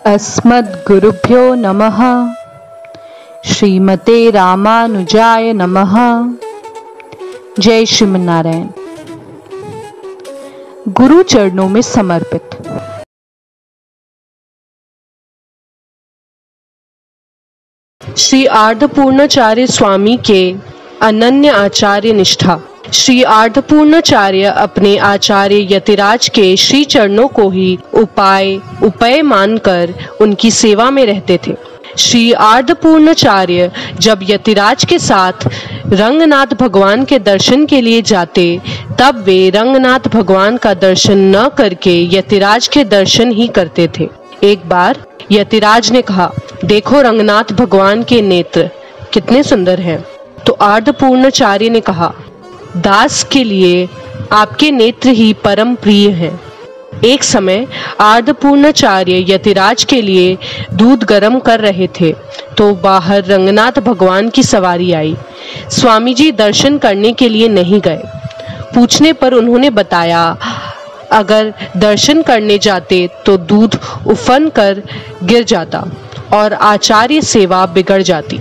अस्मद्गुरुभ्यो नमः। श्रीमते रामानुजाय नमः। जय श्रीमन्नारायण। गुरु चरणों में समर्पित। श्री आर्धपूर्णाचार्य स्वामी के अनन्य आचार्य निष्ठा। श्री आर्धपूर्णाचार्य अपने आचार्य यतिराज के श्री चरणों को ही उपाय मानकर उनकी सेवा में रहते थे। श्री आर्धपूर्णाचार्य जब यतिराज के साथ रंगनाथ भगवान के दर्शन के लिए जाते, तब वे रंगनाथ भगवान का दर्शन न करके यतिराज के दर्शन ही करते थे। एक बार यतिराज ने कहा, देखो रंगनाथ भगवान के नेत्र कितने सुंदर हैं। तो आर्धपूर्णाचार्य ने कहा, दास के लिए आपके नेत्र ही परम प्रिय हैं। एक समय आर्धपूर्णाचार्य यतिराज के लिए दूध गर्म कर रहे थे, तो बाहर रंगनाथ भगवान की सवारी आई। स्वामी जी दर्शन करने के लिए नहीं गए। पूछने पर उन्होंने बताया, अगर दर्शन करने जाते तो दूध उफन कर गिर जाता और आचार्य सेवा बिगड़ जाती।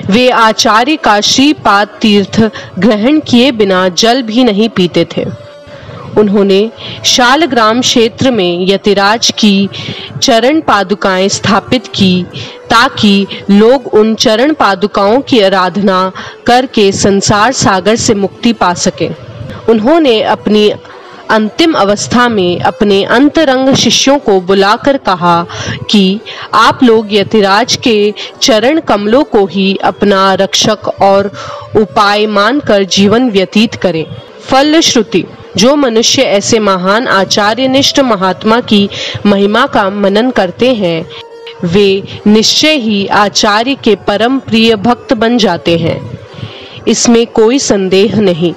वे आचार्य का श्रीपाद तीर्थ ग्रहण किए बिना जल भी नहीं पीते थे। उन्होंने शालग्राम क्षेत्र में यतिराज की चरण पादुकाएं स्थापित की, ताकि लोग उन चरण पादुकाओं की आराधना करके संसार सागर से मुक्ति पा सके। उन्होंने अपनी अंतिम अवस्था में अपने अंतरंग शिष्यों को बुलाकर कहा कि आप लोग यतिराज के चरण कमलों को ही अपना रक्षक और उपाय मानकर जीवन व्यतीत करें। फलश्रुति, जो मनुष्य ऐसे महान आचार्यनिष्ठ महात्मा की महिमा का मनन करते हैं, वे निश्चय ही आचार्य के परम प्रिय भक्त बन जाते हैं। इसमें कोई संदेह नहीं।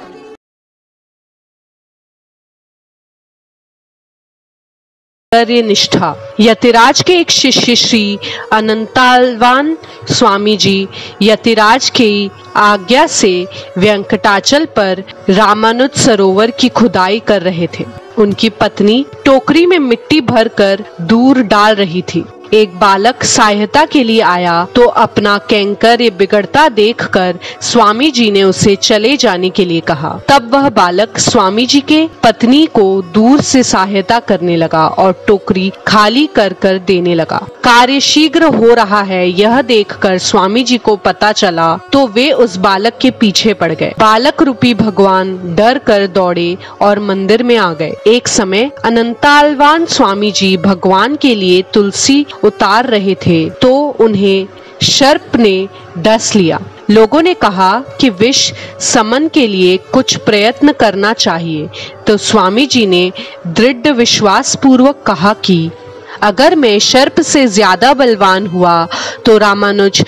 निष्ठा। यतिराज के एक शिष्य श्री अनंतालवान स्वामी जी यतिराज की आज्ञा से वेंकटाचल पर रामानुज सरोवर की खुदाई कर रहे थे। उनकी पत्नी टोकरी में मिट्टी भरकर दूर डाल रही थी। एक बालक सहायता के लिए आया तो अपना कैंकर बिगड़ता देखकर स्वामी जी ने उसे चले जाने के लिए कहा। तब वह बालक स्वामी जी के पत्नी को दूर से सहायता करने लगा और टोकरी खाली कर कर देने लगा। कार्य शीघ्र हो रहा है यह देखकर स्वामी जी को पता चला तो वे उस बालक के पीछे पड़ गए। बालक रूपी भगवान डर कर दौड़े और मंदिर में आ गए। एक समय अनंतालवान स्वामी जी भगवान के लिए तुलसी उतार रहे थे तो उन्हें सर्प ने डस लिया। लोगों ने कहा कि विष समन के लिए कुछ प्रयत्न करना चाहिए। तो स्वामी जी ने दृढ़ विश्वास पूर्वक कहा कि अगर मैं सर्प से ज्यादा बलवान हुआ तो रामानुज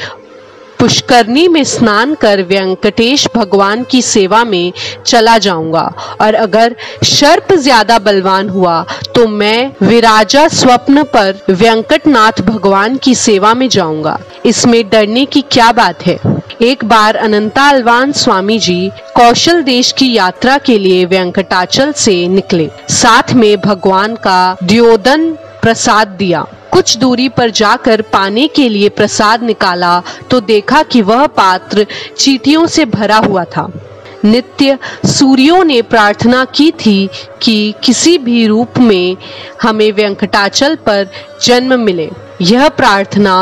पुष्करनी में स्नान कर वेंकटेश भगवान की सेवा में चला जाऊंगा, और अगर सर्प ज्यादा बलवान हुआ तो मैं विराजा स्वप्न पर वेंकटनाथ भगवान की सेवा में जाऊंगा। इसमें डरने की क्या बात है। एक बार अनंतालवान स्वामी जी कौशल देश की यात्रा के लिए वेंकटाचल से निकले। साथ में भगवान का द्योतन प्रसाद दिया। कुछ दूरी पर जाकर पाने के लिए प्रसाद निकाला तो देखा कि वह पात्र चींटियों से भरा हुआ था। नित्य सूर्यों ने प्रार्थना की थी कि किसी भी रूप में हमें वेंकटाचल पर जन्म मिले। यह प्रार्थना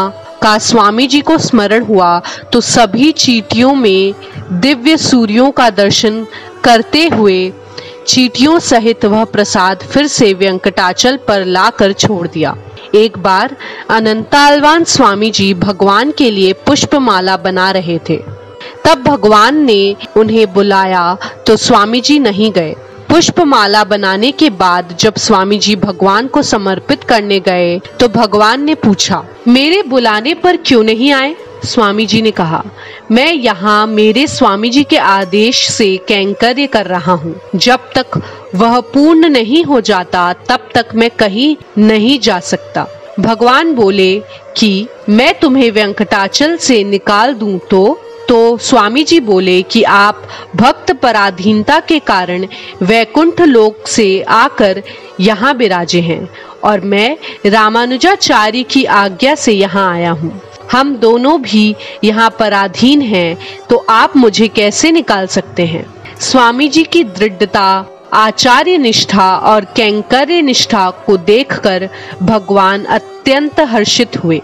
का स्वामी जी को स्मरण हुआ तो सभी चींटियों में दिव्य सूर्यों का दर्शन करते हुए चींटियों सहित वह प्रसाद फिर से वेंकटाचल पर लाकर छोड़ दिया। एक बार अनंतालवान स्वामी जी भगवान के लिए पुष्पमाला बना रहे थे। तब भगवान ने उन्हें बुलाया तो स्वामी जी नहीं गए। पुष्पमाला बनाने के बाद जब स्वामी जी भगवान को समर्पित करने गए तो भगवान ने पूछा, मेरे बुलाने पर क्यों नहीं आए? स्वामी जी ने कहा, मैं यहाँ मेरे स्वामी जी के आदेश से कैंकर्य कर रहा हूँ। जब तक वह पूर्ण नहीं हो जाता तब तक मैं कहीं नहीं जा सकता। भगवान बोले कि मैं तुम्हें वेंकटाचल से निकाल दूं तो स्वामी जी बोले कि आप भक्त पराधीनता के कारण वैकुंठ लोक से आकर यहाँ विराजे हैं और मैं रामानुजाचार्य की आज्ञा से यहाँ आया हूँ। हम दोनों भी यहाँ पराधीन हैं, तो आप मुझे कैसे निकाल सकते हैं? स्वामी जी की दृढ़ता, आचार्य निष्ठा और कैंकर्य निष्ठा को देखकर भगवान अत्यंत हर्षित हुए।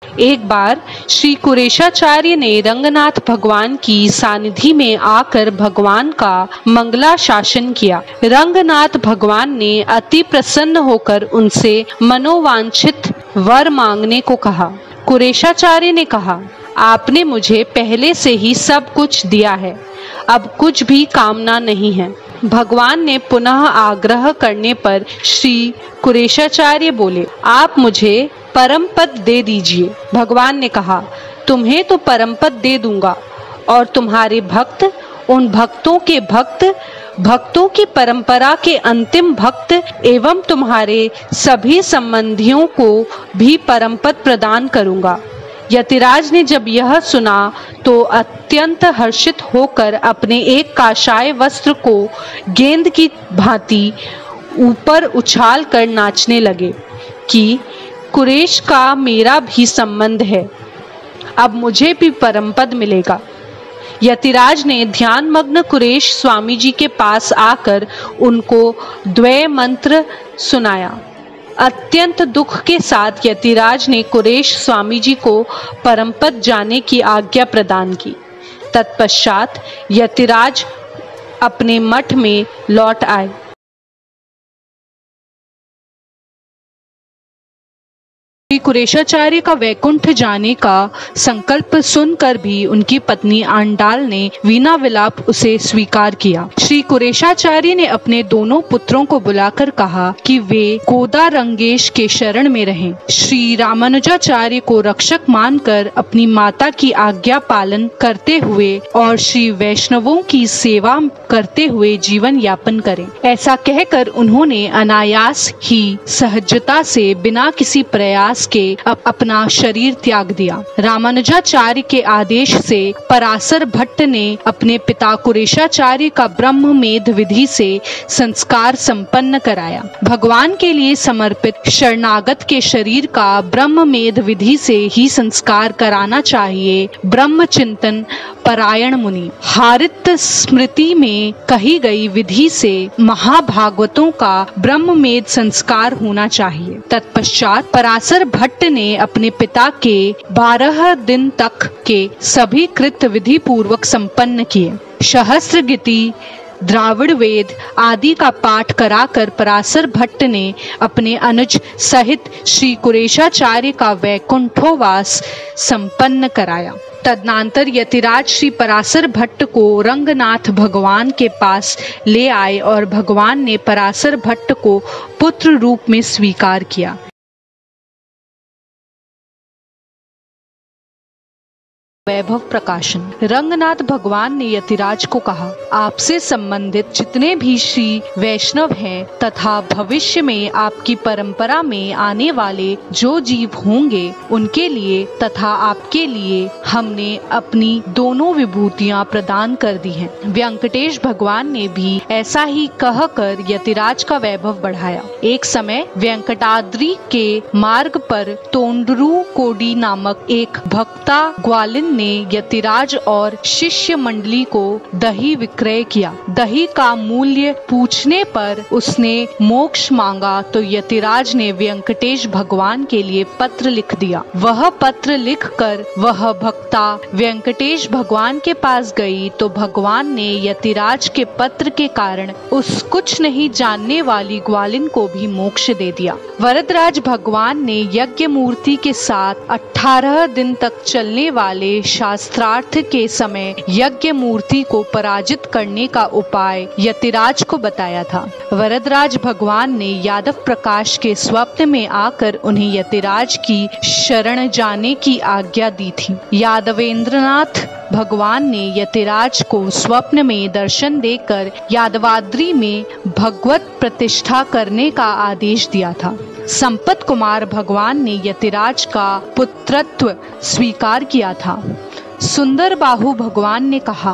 एक बार श्री कुरेशाचार्य ने रंगनाथ भगवान की सानिधि में आकर भगवान का मंगलाशासन किया। रंगनाथ भगवान ने अति प्रसन्न होकर उनसे मनोवांछित वर मांगने को कहा। कुरेशाचार्य ने कहा, आपने मुझे पहले से ही सब कुछ दिया है, अब कुछ भी कामना नहीं है। भगवान ने पुनः आग्रह करने पर श्री कुरेशाचार्य बोले, आप मुझे परम पद दे दीजिए। भगवान ने कहा, तुम्हें तो परम पद दे दूंगा, और तुम्हारे भक्त, उन भक्तों के भक्त, भक्तों की परंपरा के अंतिम भक्त एवं तुम्हारे सभी संबंधियों को भी परम पद प्रदान करूंगा। यतिराज ने जब यह सुना तो अत्यंत हर्षित होकर अपने एक काशाय वस्त्र को गेंद की भांति ऊपर उछाल कर नाचने लगे कि कुरेश का मेरा भी संबंध है, अब मुझे भी परम पद मिलेगा। यतिराज ने ध्यान मग्न कुरेश स्वामी जी के पास आकर उनको द्वय मंत्र सुनाया। अत्यंत दुख के साथ यतिराज ने कुरेश स्वामी जी को परमपद जाने की आज्ञा प्रदान की। तत्पश्चात यतिराज अपने मठ में लौट आए। श्री कुरेशाचार्य का वैकुंठ जाने का संकल्प सुनकर भी उनकी पत्नी आंडाल ने वीणा विलाप उसे स्वीकार किया। श्री कुरेशाचार्य ने अपने दोनों पुत्रों को बुलाकर कहा कि वे कोदारंगेश के शरण में रहें। श्री रामानुजाचार्य को रक्षक मानकर अपनी माता की आज्ञा पालन करते हुए और श्री वैष्णवों की सेवा करते हुए जीवन यापन करें। ऐसा कहकर उन्होंने अनायास ही सहजता से बिना किसी प्रयास के अपना शरीर त्याग दिया। रामानुजाचार्य के आदेश से पराशर भट्ट ने अपने पिता कुरेशाचार्य का ब्रह्ममेध विधि से संस्कार संपन्न कराया। भगवान के लिए समर्पित शरणागत के शरीर का ब्रह्ममेध विधि से ही संस्कार कराना चाहिए। ब्रह्म चिंतन परायण मुनि हारित स्मृति में कही गई विधि से महाभागवतों का ब्रह्ममेध संस्कार होना चाहिए। तत्पश्चात पराशर भट्ट ने अपने पिता के 12 दिन तक के सभी कृत्य विधि पूर्वक संपन्न किए। सहस्त्र गीति, द्राविड़ वेद आदि का पाठ कराकर पराशर भट्ट ने अपने अनुज सहित श्री कुरेशाचार्य का वैकुंठोवास संपन्न कराया। तदनंतर यतिराज श्री पराशर भट्ट को रंगनाथ भगवान के पास ले आए और भगवान ने पराशर भट्ट को पुत्र रूप में स्वीकार किया। वैभव प्रकाशन। रंगनाथ भगवान ने यतिराज को कहा, आपसे संबंधित जितने भी श्री वैष्णव हैं तथा भविष्य में आपकी परंपरा में आने वाले जो जीव होंगे उनके लिए तथा आपके लिए हमने अपनी दोनों विभूतियां प्रदान कर दी हैं। वेंकटेश भगवान ने भी ऐसा ही कहकर यतिराज का वैभव बढ़ाया। एक समय वेंकटाद्रि के मार्ग पर तोंडरू कोडी नामक एक भक्ता ग्वालिन ने यतिराज और शिष्य मंडली को दही विक्रय किया। दही का मूल्य पूछने पर उसने मोक्ष मांगा तो यतिराज ने वेंकटेश भगवान के लिए पत्र लिख दिया। वह पत्र लिखकर वह भक्ता वेंकटेश भगवान के पास गई तो भगवान ने यतिराज के पत्र के कारण उस कुछ नहीं जानने वाली ग्वालिन को भी मोक्ष दे दिया। वरदराज भगवान ने यज्ञ मूर्ति के साथ 18 दिन तक चलने वाले शास्त्रार्थ के समय यज्ञ मूर्ति को पराजित करने का उपाय यतिराज को बताया था। वरदराज भगवान ने यादव प्रकाश के स्वप्न में आकर उन्हें यतिराज की शरण जाने की आज्ञा दी थी। यादवेंद्रनाथ भगवान ने यतिराज को स्वप्न में दर्शन देकर यादवाद्री में भगवत प्रतिष्ठा करने का आदेश दिया था। संपत कुमार भगवान ने यतिराज का पुत्रत्व स्वीकार किया था। सुंदर बाहु भगवान ने कहा,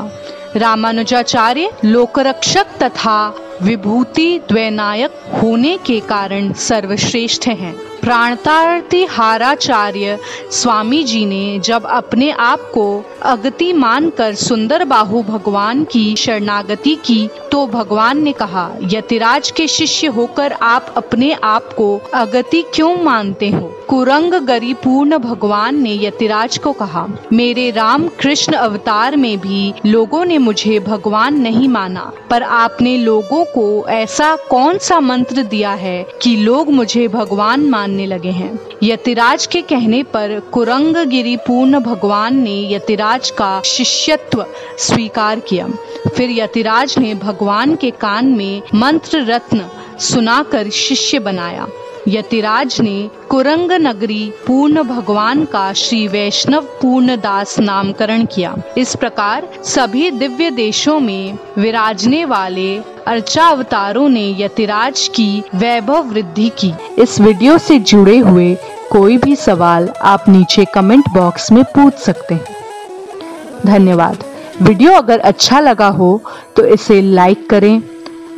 रामानुजाचार्य लोकरक्षक तथा विभूति द्वैनायक होने के कारण सर्वश्रेष्ठ हैं। प्राणतार्थी हाराचार्य स्वामी जी ने जब अपने आप को अगति मानकर सुंदर बाहु भगवान की शरणागति की तो भगवान ने कहा, यतिराज के शिष्य होकर आप अपने आप को अगति क्यों मानते हो? कुरंग गरीपूर्ण भगवान ने यतिराज को कहा, मेरे राम कृष्ण अवतार में भी लोगों ने मुझे भगवान नहीं माना, पर आपने लोगों को ऐसा कौन सा मंत्र दिया है कि लोग मुझे भगवान मानने लगे हैं? यतिराज के कहने पर कुरंग गिरिपूर्ण भगवान ने यतिराज का शिष्यत्व स्वीकार किया। फिर यतिराज ने भगवान के कान में मंत्र रत्न सुनाकर शिष्य बनाया। यतिराज ने कुरंग नगरी पूर्ण भगवान का श्री वैष्णव पूर्णदास नामकरण किया। इस प्रकार सभी दिव्य देशों में विराजने वाले अर्चा अवतारों ने यतिराज की वैभव वृद्धि की। इस वीडियो से जुड़े हुए कोई भी सवाल आप नीचे कमेंट बॉक्स में पूछ सकते हैं। धन्यवाद। वीडियो अगर अच्छा लगा हो तो इसे लाइक करें,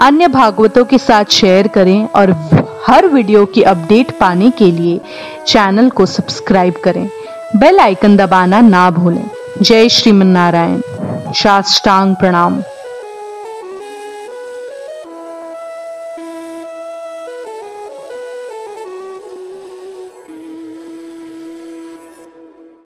अन्य भागवतों के साथ शेयर करें और हर वीडियो की अपडेट पाने के लिए चैनल को सब्सक्राइब करें। बेल आइकन दबाना ना भूलें। जय श्रीमन्नारायण। साष्टांग प्रणाम।